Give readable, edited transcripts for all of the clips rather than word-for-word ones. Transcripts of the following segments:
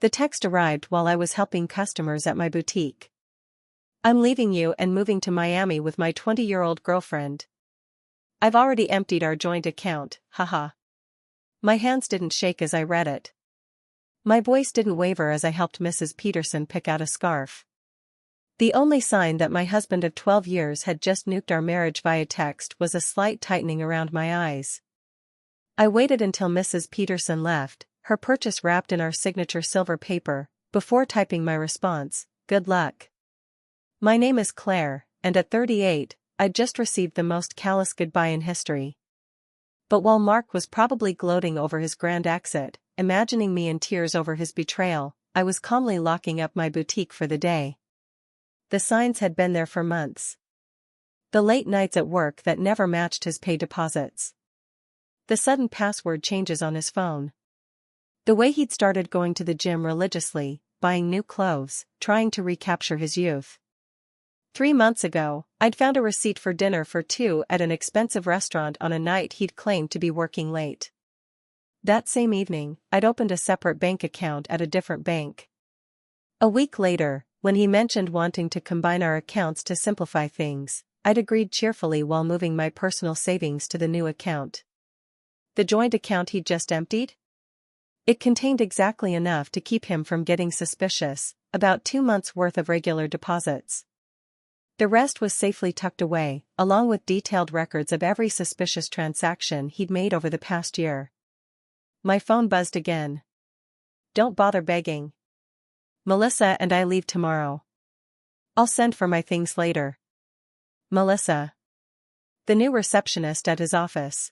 The text arrived while I was helping customers at my boutique. I'm leaving you and moving to Miami with my 20-year-old girlfriend. I've already emptied our joint account, haha. My hands didn't shake as I read it. My voice didn't waver as I helped Mrs. Peterson pick out a scarf. The only sign that my husband of 12 years had just nuked our marriage via text was a slight tightening around my eyes. I waited until Mrs. Peterson left, her purchase wrapped in our signature silver paper, before typing my response, "Good luck. My name is Claire, and at 38, I'd just received the most callous goodbye in history." But while Mark was probably gloating over his grand exit, imagining me in tears over his betrayal, I was calmly locking up my boutique for the day. The signs had been there for months. The late nights at work that never matched his pay deposits. The sudden password changes on his phone. The way he'd started going to the gym religiously, buying new clothes, trying to recapture his youth. 3 months ago, I'd found a receipt for dinner for two at an expensive restaurant on a night he'd claimed to be working late. That same evening, I'd opened a separate bank account at a different bank. A week later, when he mentioned wanting to combine our accounts to simplify things, I'd agreed cheerfully while moving my personal savings to the new account. The joint account he'd just emptied? It contained exactly enough to keep him from getting suspicious, about 2 months' worth of regular deposits. The rest was safely tucked away, along with detailed records of every suspicious transaction he'd made over the past year. My phone buzzed again. "Don't bother begging. Melissa and I leave tomorrow. I'll send for my things later." Melissa. The new receptionist at his office.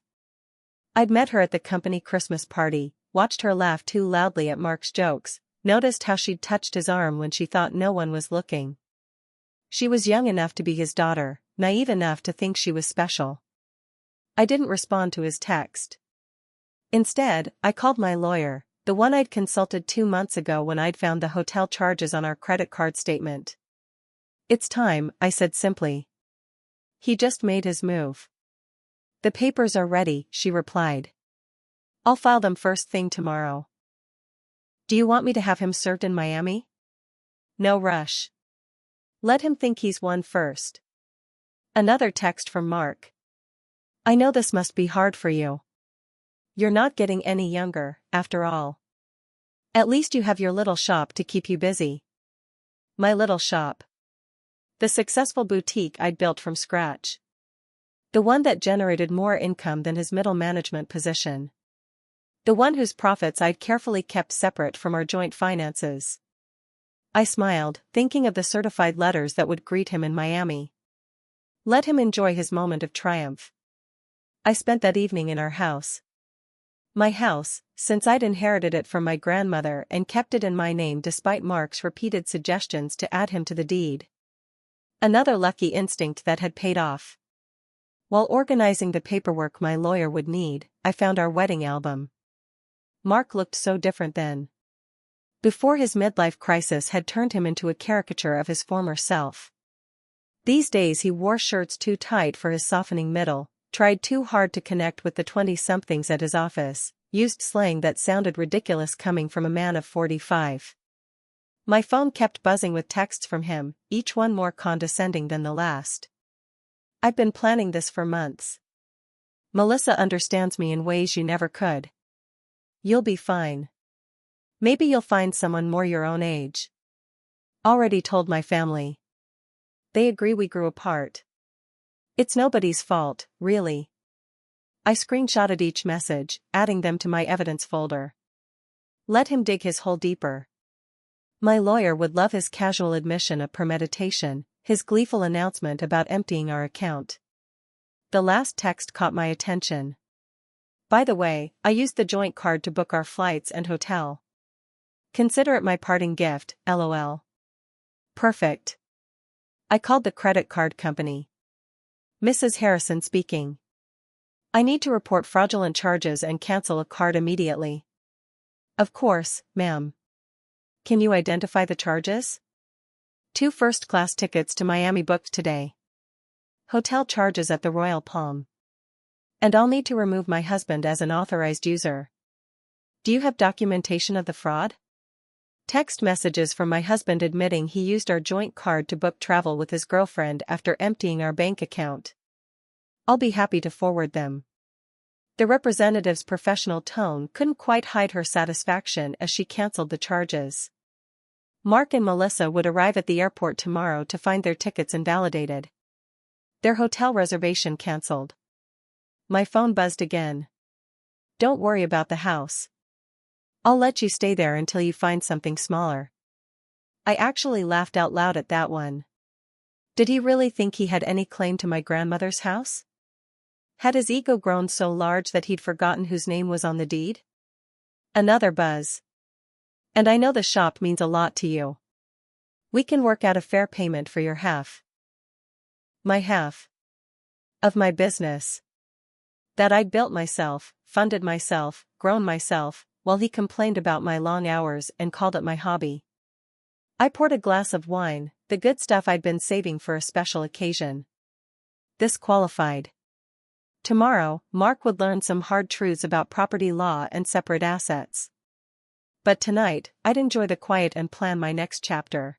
I'd met her at the company Christmas party, watched her laugh too loudly at Mark's jokes, noticed how she'd touched his arm when she thought no one was looking. She was young enough to be his daughter, naive enough to think she was special. I didn't respond to his text. Instead, I called my lawyer, the one I'd consulted 2 months ago when I'd found the hotel charges on our credit card statement. "It's time," I said simply. "He just made his move." "The papers are ready," she replied. "I'll file them first thing tomorrow." "Do you want me to have him served in Miami?" "No rush. Let him think he's won first." Another text from Mark. "I know this must be hard for you. You're not getting any younger, after all. At least you have your little shop to keep you busy." My little shop. The successful boutique I'd built from scratch. The one that generated more income than his middle management position. The one whose profits I'd carefully kept separate from our joint finances. I smiled, thinking of the certified letters that would greet him in Miami. Let him enjoy his moment of triumph. I spent that evening in our house. My house, since I'd inherited it from my grandmother and kept it in my name despite Mark's repeated suggestions to add him to the deed. Another lucky instinct that had paid off. While organizing the paperwork my lawyer would need, I found our wedding album. Mark looked so different then. Before his midlife crisis had turned him into a caricature of his former self. These days he wore shirts too tight for his softening middle, tried too hard to connect with the 20-somethings at his office, used slang that sounded ridiculous coming from a man of 45. My phone kept buzzing with texts from him, each one more condescending than the last. "I've been planning this for months. Melissa understands me in ways you never could. You'll be fine. Maybe you'll find someone more your own age. Already told my family. They agree we grew apart. It's nobody's fault, really." I screenshotted each message, adding them to my evidence folder. Let him dig his hole deeper. My lawyer would love his casual admission of premeditation, his gleeful announcement about emptying our account. The last text caught my attention. "By the way, I used the joint card to book our flights and hotel. Consider it my parting gift, LOL." Perfect. I called the credit card company. "Mrs. Harrison speaking. I need to report fraudulent charges and cancel a card immediately." "Of course, ma'am. Can you identify the charges?" 2 first-class tickets to Miami booked today. Hotel charges at the Royal Palm. And I'll need to remove my husband as an authorized user. Do you have documentation of the fraud? Text messages from my husband admitting he used our joint card to book travel with his girlfriend after emptying our bank account. I'll be happy to forward them. The representative's professional tone couldn't quite hide her satisfaction as she canceled the charges. Mark and Melissa would arrive at the airport tomorrow to find their tickets invalidated. Their hotel reservation cancelled. My phone buzzed again. Don't worry about the house. I'll let you stay there until you find something smaller. I actually laughed out loud at that one. Did he really think he had any claim to my grandmother's house? Had his ego grown so large that he'd forgotten whose name was on the deed? Another buzz. And I know the shop means a lot to you. We can work out a fair payment for your half. My half. Of my business. That I'd built myself, funded myself, grown myself, while he complained about my long hours and called it my hobby. I poured a glass of wine, the good stuff I'd been saving for a special occasion. This qualified. Tomorrow, Mark would learn some hard truths about property law and separate assets. But tonight, I'd enjoy the quiet and plan my next chapter.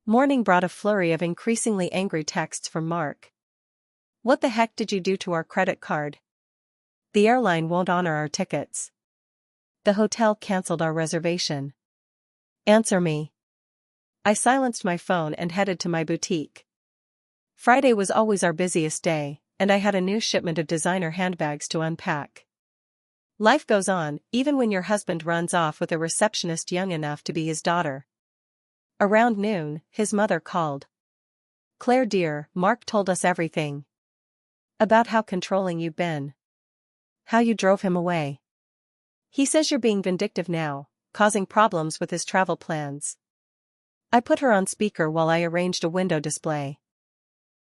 Morning brought a flurry of increasingly angry texts from Mark. What the heck did you do to our credit card? The airline won't honor our tickets. The hotel canceled our reservation. Answer me. I silenced my phone and headed to my boutique. Friday was always our busiest day, and I had a new shipment of designer handbags to unpack. Life goes on, even when your husband runs off with a receptionist young enough to be his daughter. Around noon, his mother called. Claire dear, Mark told us everything. About how controlling you've been. How you drove him away. He says you're being vindictive now, causing problems with his travel plans. I put her on speaker while I arranged a window display.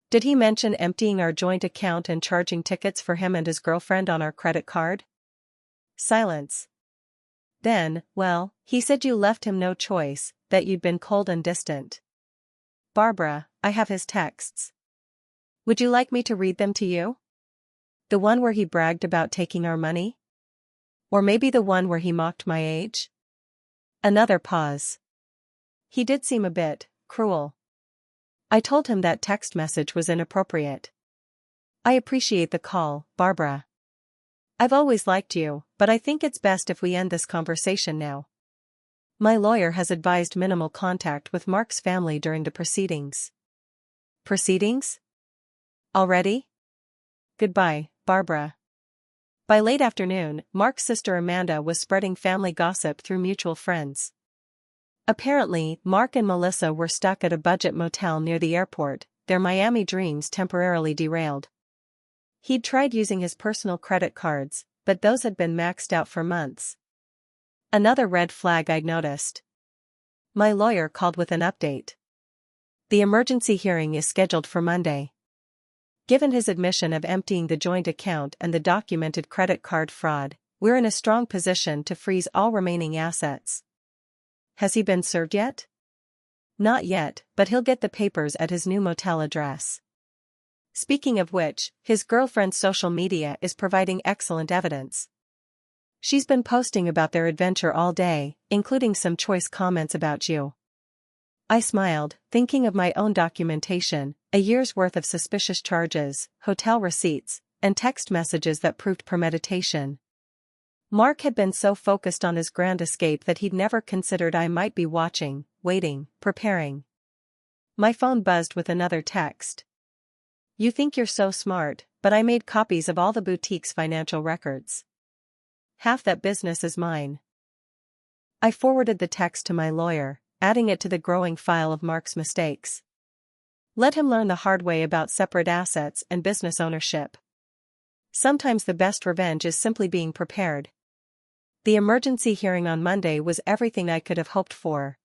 Did he mention emptying our joint account and charging tickets for him and his girlfriend on our credit card? Silence. Then, well, he said you left him no choice, that you'd been cold and distant. Barbara, I have his texts. Would you like me to read them to you? The one where he bragged about taking our money? Or maybe the one where he mocked my age? Another pause. He did seem a bit cruel. I told him that text message was inappropriate. I appreciate the call, Barbara. I've always liked you, but I think it's best if we end this conversation now. My lawyer has advised minimal contact with Mark's family during the proceedings. Proceedings? Already? Goodbye, Barbara. By late afternoon, Mark's sister Amanda was spreading family gossip through mutual friends. Apparently, Mark and Melissa were stuck at a budget motel near the airport, their Miami dreams temporarily derailed. He'd tried using his personal credit cards, but those had been maxed out for months. Another red flag I'd noticed. My lawyer called with an update. The emergency hearing is scheduled for Monday. Given his admission of emptying the joint account and the documented credit card fraud, we're in a strong position to freeze all remaining assets. Has he been served yet? Not yet, but he'll get the papers at his new motel address. Speaking of which, his girlfriend's social media is providing excellent evidence. She's been posting about their adventure all day, including some choice comments about you. I smiled, thinking of my own documentation, a year's worth of suspicious charges, hotel receipts, and text messages that proved premeditation. Mark had been so focused on his grand escape that he'd never considered I might be watching, waiting, preparing. My phone buzzed with another text. You think you're so smart, but I made copies of all the boutique's financial records. Half that business is mine. I forwarded the text to my lawyer, adding it to the growing file of Mark's mistakes. Let him learn the hard way about separate assets and business ownership. Sometimes the best revenge is simply being prepared. The emergency hearing on Monday was everything I could have hoped for.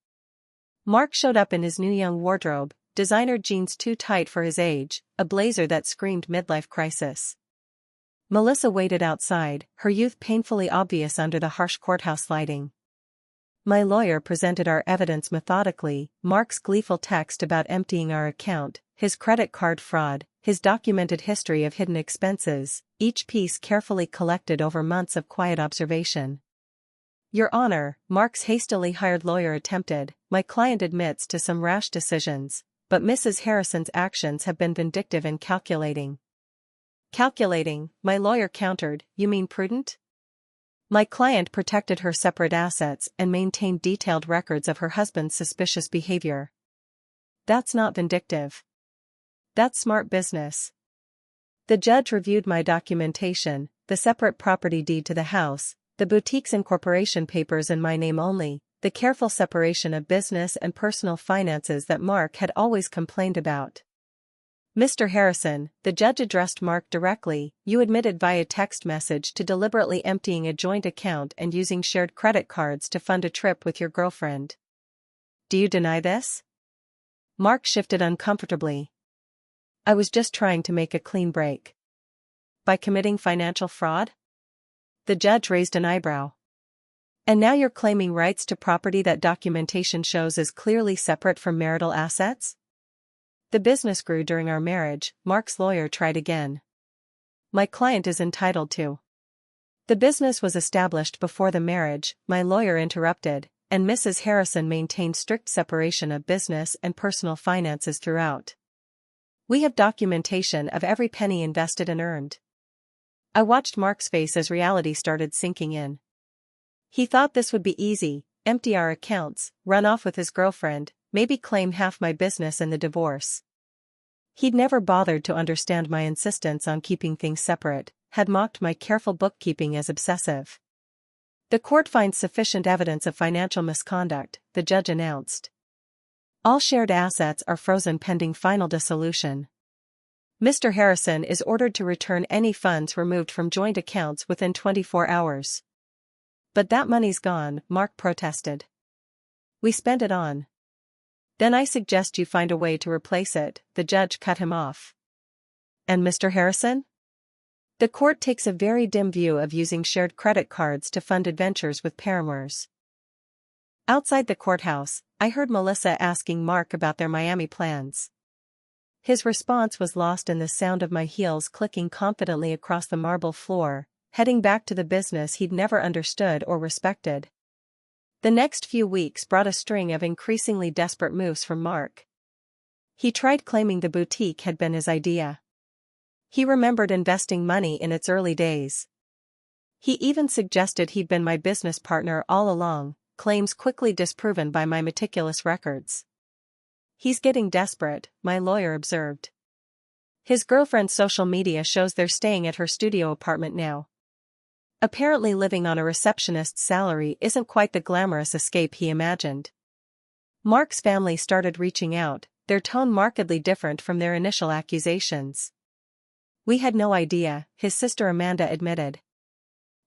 Mark showed up in his new young wardrobe, designer jeans too tight for his age, a blazer that screamed midlife crisis. Melissa waited outside, her youth painfully obvious under the harsh courthouse lighting. My lawyer presented our evidence methodically, Mark's gleeful text about emptying our account, his credit card fraud, his documented history of hidden expenses, each piece carefully collected over months of quiet observation. Your Honor, Mark's hastily hired lawyer attempted. My client admits to some rash decisions, but Mrs. Harrison's actions have been vindictive and calculating. Calculating, my lawyer countered, you mean prudent? My client protected her separate assets and maintained detailed records of her husband's suspicious behavior. That's not vindictive. That's smart business. The judge reviewed my documentation, the separate property deed to the house, the boutique's incorporation papers in my name only, the careful separation of business and personal finances that Mark had always complained about. Mr. Harrison, the judge addressed Mark directly, you admitted via text message to deliberately emptying a joint account and using shared credit cards to fund a trip with your girlfriend. Do you deny this? Mark shifted uncomfortably. I was just trying to make a clean break. By committing financial fraud? The judge raised an eyebrow. And now you're claiming rights to property that documentation shows is clearly separate from marital assets? The business grew during our marriage, Mark's lawyer tried again. My client is entitled to. The business was established before the marriage, my lawyer interrupted, and Mrs. Harrison maintained strict separation of business and personal finances throughout. We have documentation of every penny invested and earned. I watched Mark's face as reality started sinking in. He thought this would be easy, empty our accounts, run off with his girlfriend, maybe claim half my business in the divorce. He'd never bothered to understand my insistence on keeping things separate, had mocked my careful bookkeeping as obsessive. The court finds sufficient evidence of financial misconduct, the judge announced. All shared assets are frozen pending final dissolution. Mr. Harrison is ordered to return any funds removed from joint accounts within 24 hours. But that money's gone, Mark protested. We spent it on. Then I suggest you find a way to replace it, the judge cut him off. And Mr. Harrison? The court takes a very dim view of using shared credit cards to fund adventures with paramours. Outside the courthouse, I heard Melissa asking Mark about their Miami plans. His response was lost in the sound of my heels clicking confidently across the marble floor, heading back to the business he'd never understood or respected. The next few weeks brought a string of increasingly desperate moves from Mark. He tried claiming the boutique had been his idea. He remembered investing money in its early days. He even suggested he'd been my business partner all along, claims quickly disproven by my meticulous records. He's getting desperate, my lawyer observed. His girlfriend's social media shows they're staying at her studio apartment now. Apparently living on a receptionist's salary isn't quite the glamorous escape he imagined. Mark's family started reaching out, their tone markedly different from their initial accusations. We had no idea, his sister Amanda admitted.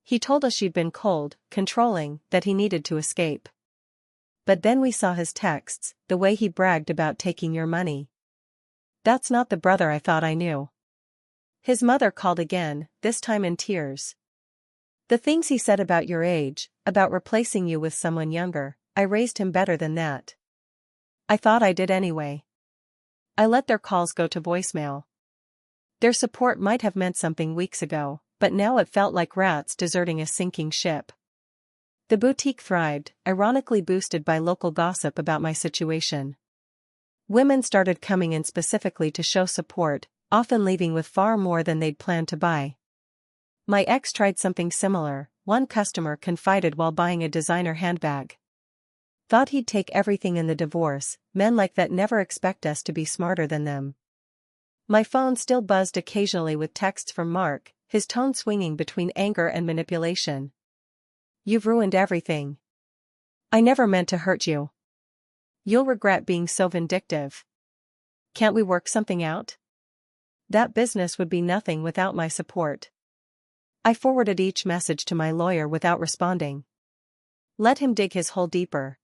He told us she'd been cold, controlling, that he needed to escape. But then we saw his texts, the way he bragged about taking your money. That's not the brother I thought I knew. His mother called again, this time in tears. The things he said about your age, about replacing you with someone younger, I raised him better than that. I thought I did anyway. I let their calls go to voicemail. Their support might have meant something weeks ago, but now it felt like rats deserting a sinking ship. The boutique thrived, ironically boosted by local gossip about my situation. Women started coming in specifically to show support, often leaving with far more than they'd planned to buy. My ex tried something similar, one customer confided while buying a designer handbag. Thought he'd take everything in the divorce, men like that never expect us to be smarter than them. My phone still buzzed occasionally with texts from Mark, his tone swinging between anger and manipulation. You've ruined everything. I never meant to hurt you. You'll regret being so vindictive. Can't we work something out? That business would be nothing without my support. I forwarded each message to my lawyer without responding. Let him dig his hole deeper.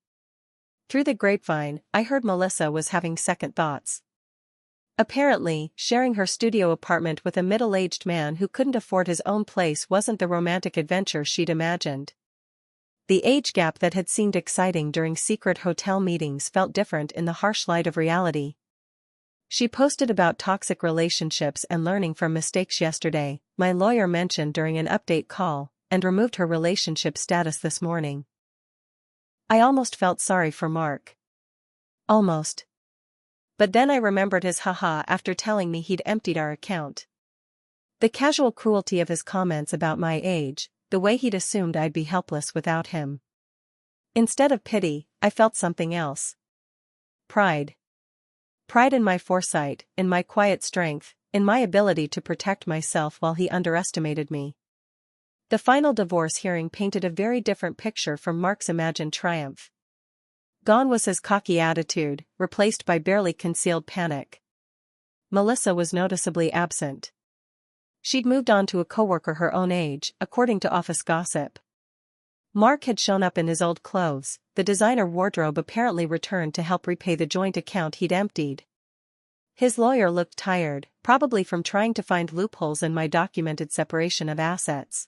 Through the grapevine, I heard Melissa was having second thoughts. Apparently, sharing her studio apartment with a middle-aged man who couldn't afford his own place wasn't the romantic adventure she'd imagined. The age gap that had seemed exciting during secret hotel meetings felt different in the harsh light of reality. She posted about toxic relationships and learning from mistakes yesterday, my lawyer mentioned during an update call, and removed her relationship status this morning. I almost felt sorry for Mark. Almost. But then I remembered his haha after telling me he'd emptied our account. The casual cruelty of his comments about my age, the way he'd assumed I'd be helpless without him. Instead of pity, I felt something else. Pride. Pride in my foresight, in my quiet strength, in my ability to protect myself while he underestimated me. The final divorce hearing painted a very different picture from Mark's imagined triumph. Gone was his cocky attitude, replaced by barely concealed panic. Melissa was noticeably absent. She'd moved on to a coworker her own age, according to office gossip. Mark had shown up in his old clothes, the designer wardrobe apparently returned to help repay the joint account he'd emptied. His lawyer looked tired, probably from trying to find loopholes in my documented separation of assets.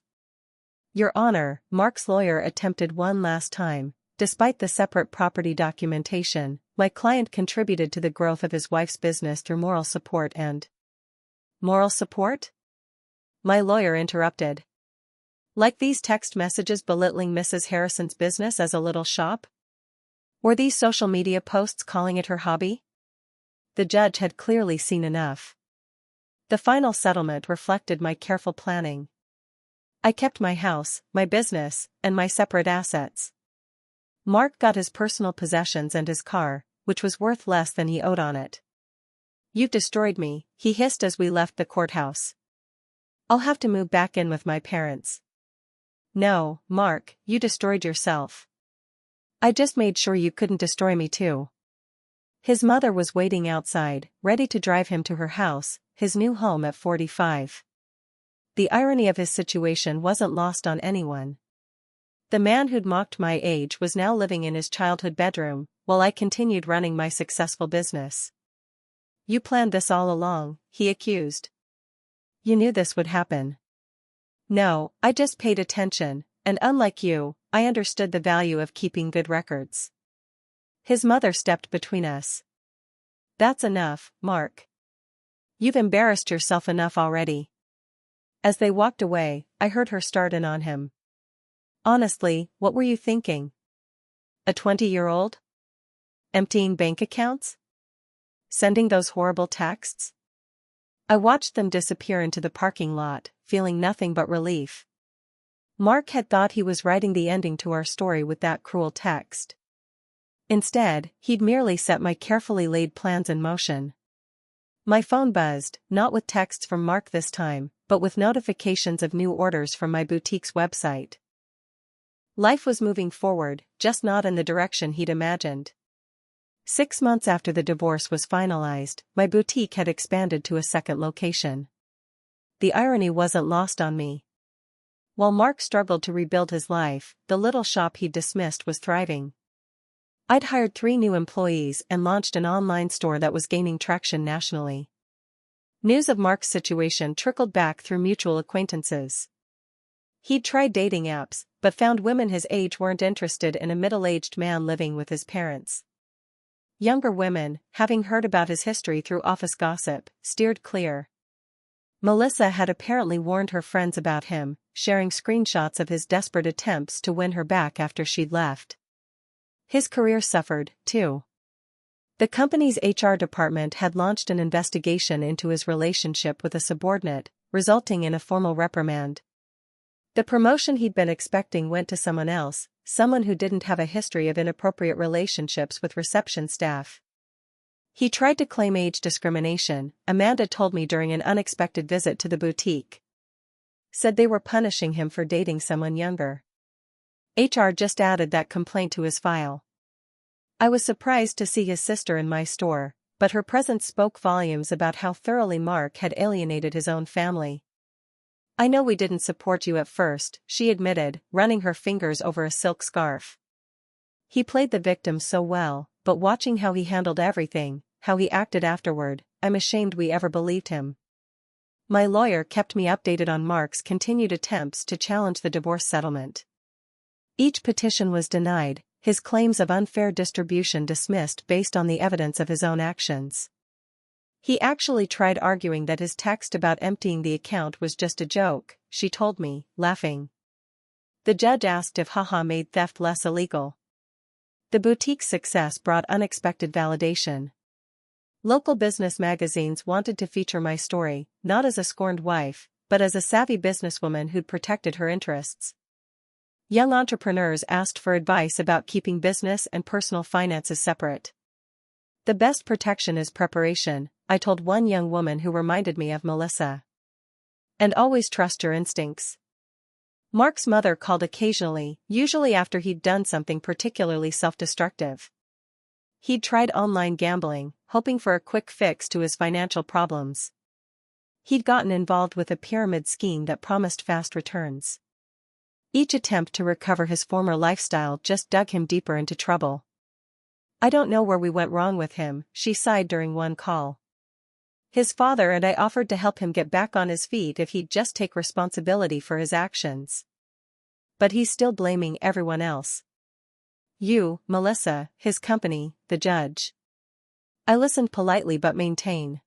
Your Honor, Mark's lawyer attempted one last time. Despite the separate property documentation, my client contributed to the growth of his wife's business through moral support and... Moral support? My lawyer interrupted. Like these text messages belittling Mrs. Harrison's business as a little shop? Were these social media posts calling it her hobby? The judge had clearly seen enough. The final settlement reflected my careful planning. I kept my house, my business, and my separate assets. Mark got his personal possessions and his car, which was worth less than he owed on it. You've destroyed me, he hissed as we left the courthouse. I'll have to move back in with my parents. No, Mark, you destroyed yourself. I just made sure you couldn't destroy me too. His mother was waiting outside, ready to drive him to her house, his new home at 45. The irony of his situation wasn't lost on anyone. The man who'd mocked my age was now living in his childhood bedroom, while I continued running my successful business. You planned this all along, he accused. You knew this would happen. No, I just paid attention, and unlike you, I understood the value of keeping good records. His mother stepped between us. That's enough, Mark. You've embarrassed yourself enough already. As they walked away, I heard her start in on him. Honestly, what were you thinking? A 20-year-old? Emptying bank accounts? Sending those horrible texts? I watched them disappear into the parking lot, feeling nothing but relief. Mark had thought he was writing the ending to our story with that cruel text. Instead, he'd merely set my carefully laid plans in motion. My phone buzzed, not with texts from Mark this time, but with notifications of new orders from my boutique's website. Life was moving forward, just not in the direction he'd imagined. 6 months after the divorce was finalized, my boutique had expanded to a second location. The irony wasn't lost on me. While Mark struggled to rebuild his life, the little shop he'd dismissed was thriving. I'd hired 3 new employees and launched an online store that was gaining traction nationally. News of Mark's situation trickled back through mutual acquaintances. He'd tried dating apps, but found women his age weren't interested in a middle-aged man living with his parents. Younger women, having heard about his history through office gossip, steered clear. Melissa had apparently warned her friends about him, sharing screenshots of his desperate attempts to win her back after she'd left. His career suffered, too. The company's HR department had launched an investigation into his relationship with a subordinate, resulting in a formal reprimand. The promotion he'd been expecting went to someone else, someone who didn't have a history of inappropriate relationships with reception staff. He tried to claim age discrimination, Amanda told me during an unexpected visit to the boutique. Said they were punishing him for dating someone younger. HR just added that complaint to his file. I was surprised to see his sister in my store, but her presence spoke volumes about how thoroughly Mark had alienated his own family. I know we didn't support you at first, she admitted, running her fingers over a silk scarf. He played the victim so well, but watching how he handled everything, how he acted afterward, I'm ashamed we ever believed him. My lawyer kept me updated on Mark's continued attempts to challenge the divorce settlement. Each petition was denied, his claims of unfair distribution dismissed based on the evidence of his own actions. He actually tried arguing that his text about emptying the account was just a joke, she told me, laughing. The judge asked if haha made theft less illegal. The boutique's success brought unexpected validation. Local business magazines wanted to feature my story, not as a scorned wife, but as a savvy businesswoman who'd protected her interests. Young entrepreneurs asked for advice about keeping business and personal finances separate. The best protection is preparation, I told one young woman who reminded me of Melissa. And always trust your instincts. Mark's mother called occasionally, usually after he'd done something particularly self-destructive. He'd tried online gambling, hoping for a quick fix to his financial problems. He'd gotten involved with a pyramid scheme that promised fast returns. Each attempt to recover his former lifestyle just dug him deeper into trouble. I don't know where we went wrong with him, she sighed during one call. His father and I offered to help him get back on his feet if he'd just take responsibility for his actions. But he's still blaming everyone else. You, Melissa, his company, the judge. I listened politely but maintain.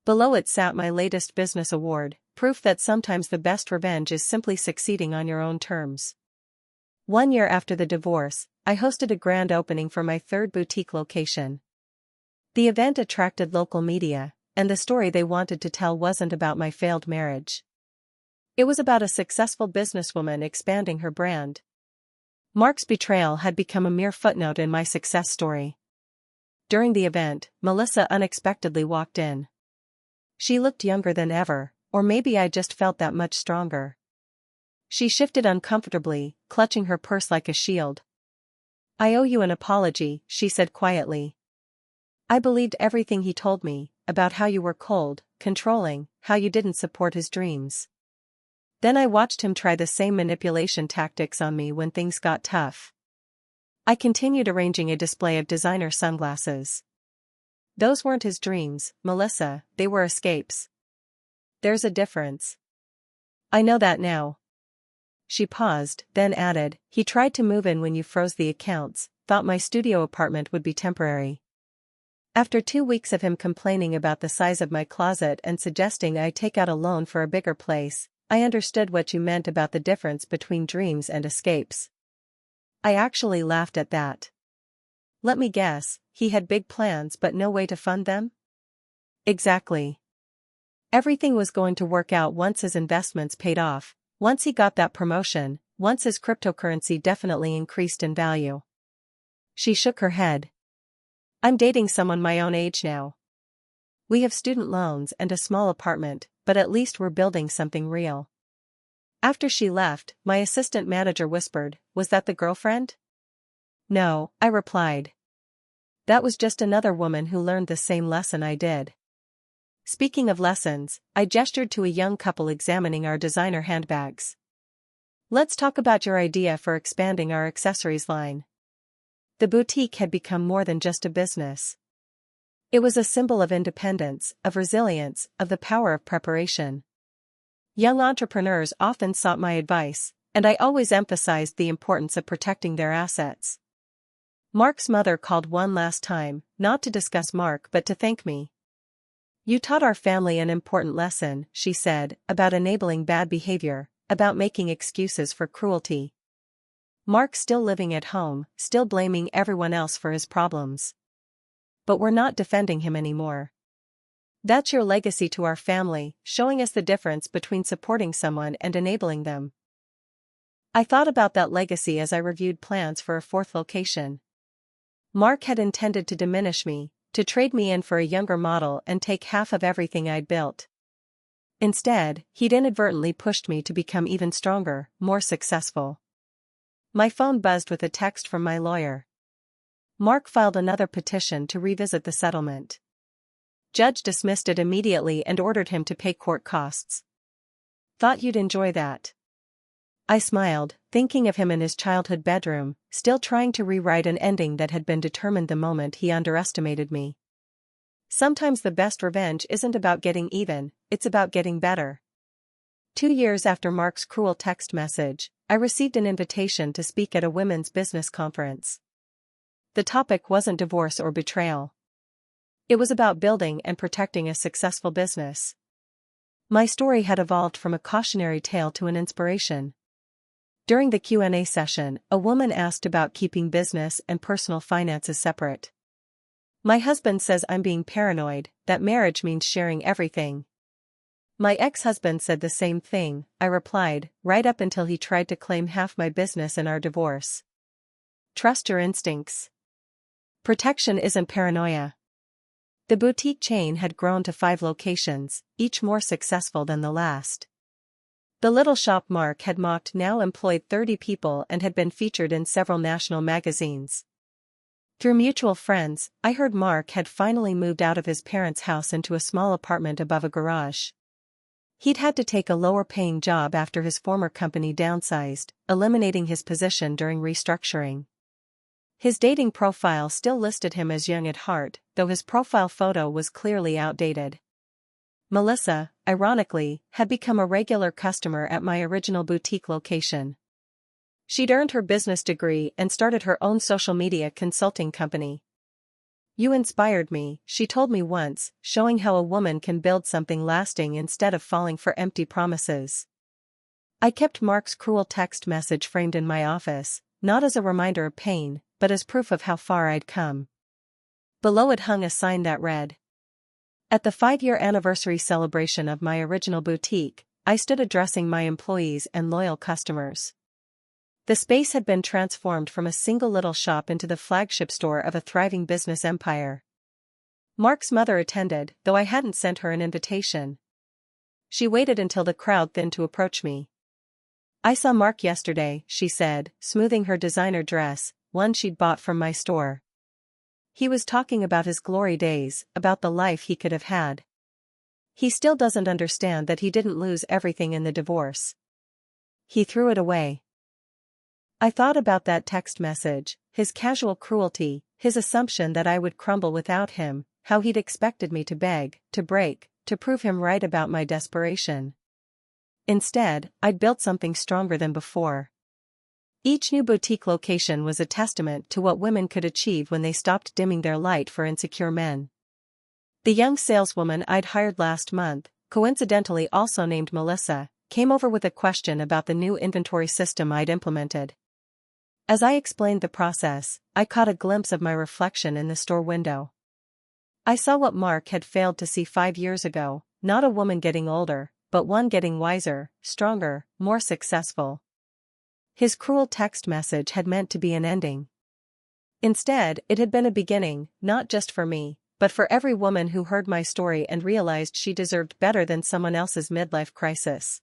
Below it sat my latest business award, proof that sometimes the best revenge is simply succeeding on your own terms. 1 year after the divorce, I hosted a grand opening for my third boutique location. The event attracted local media, and the story they wanted to tell wasn't about my failed marriage. It was about a successful businesswoman expanding her brand. Mark's betrayal had become a mere footnote in my success story. During the event, Melissa unexpectedly walked in. She looked younger than ever, or maybe I just felt that much stronger. She shifted uncomfortably, clutching her purse like a shield. I owe you an apology, she said quietly. I believed everything he told me, about how you were cold, controlling, how you didn't support his dreams. Then I watched him try the same manipulation tactics on me when things got tough. I continued arranging a display of designer sunglasses. Those weren't his dreams, Melissa, they were escapes. There's a difference. I know that now. She paused, then added, he tried to move in when you froze the accounts, thought my studio apartment would be temporary. After 2 weeks of him complaining about the size of my closet and suggesting I take out a loan for a bigger place, I understood what you meant about the difference between dreams and escapes. I actually laughed at that. Let me guess, he had big plans but no way to fund them? Exactly. Everything was going to work out once his investments paid off, once he got that promotion, once his cryptocurrency definitely increased in value. She shook her head. I'm dating someone my own age now. We have student loans and a small apartment, but at least we're building something real. After she left, my assistant manager whispered, was that the girlfriend? No, I replied. That was just another woman who learned the same lesson I did. Speaking of lessons, I gestured to a young couple examining our designer handbags. Let's talk about your idea for expanding our accessories line. The boutique had become more than just a business. It was a symbol of independence, of resilience, of the power of preparation. Young entrepreneurs often sought my advice, and I always emphasized the importance of protecting their assets. Mark's mother called one last time, not to discuss Mark but to thank me. You taught our family an important lesson, she said, about enabling bad behavior, about making excuses for cruelty. Mark's still living at home, still blaming everyone else for his problems. But we're not defending him anymore. That's your legacy to our family, showing us the difference between supporting someone and enabling them. I thought about that legacy as I reviewed plans for a fourth location. Mark had intended to diminish me, to trade me in for a younger model and take half of everything I'd built. Instead, he'd inadvertently pushed me to become even stronger, more successful. My phone buzzed with a text from my lawyer. Mark filed another petition to revisit the settlement. Judge dismissed it immediately and ordered him to pay court costs. Thought you'd enjoy that. I smiled, thinking of him in his childhood bedroom, still trying to rewrite an ending that had been determined the moment he underestimated me. Sometimes the best revenge isn't about getting even, it's about getting better. 2 years after Mark's cruel text message, I received an invitation to speak at a women's business conference. The topic wasn't divorce or betrayal. It was about building and protecting a successful business. My story had evolved from a cautionary tale to an inspiration. During the Q&A session, a woman asked about keeping business and personal finances separate. My husband says I'm being paranoid, that marriage means sharing everything. My ex-husband said the same thing, I replied, right up until he tried to claim half my business in our divorce. Trust your instincts. Protection isn't paranoia. The boutique chain had grown to 5 locations, each more successful than the last. The little shop Mark had mocked now employed 30 people and had been featured in several national magazines. Through mutual friends, I heard Mark had finally moved out of his parents' house into a small apartment above a garage. He'd had to take a lower-paying job after his former company downsized, eliminating his position during restructuring. His dating profile still listed him as young at heart, though his profile photo was clearly outdated. Melissa, ironically, had become a regular customer at my original boutique location. She'd earned her business degree and started her own social media consulting company. You inspired me, she told me once, showing how a woman can build something lasting instead of falling for empty promises. I kept Mark's cruel text message framed in my office, not as a reminder of pain, but as proof of how far I'd come. Below it hung a sign that read, "At the 5-year anniversary celebration of my original boutique, I stood addressing my employees and loyal customers." The space had been transformed from a single little shop into the flagship store of a thriving business empire. Mark's mother attended, though I hadn't sent her an invitation. She waited until the crowd thinned to approach me. "I saw Mark yesterday," she said, smoothing her designer dress, one she'd bought from my store. "He was talking about his glory days, about the life he could have had. He still doesn't understand that he didn't lose everything in the divorce. He threw it away." I thought about that text message, his casual cruelty, his assumption that I would crumble without him, how he'd expected me to beg, to break, to prove him right about my desperation. Instead, I'd built something stronger than before. Each new boutique location was a testament to what women could achieve when they stopped dimming their light for insecure men. The young saleswoman I'd hired last month, coincidentally also named Melissa, came over with a question about the new inventory system I'd implemented. As I explained the process, I caught a glimpse of my reflection in the store window. I saw what Mark had failed to see 5 years ago, not a woman getting older, but one getting wiser, stronger, more successful. His cruel text message had meant to be an ending. Instead, it had been a beginning, not just for me, but for every woman who heard my story and realized she deserved better than someone else's midlife crisis.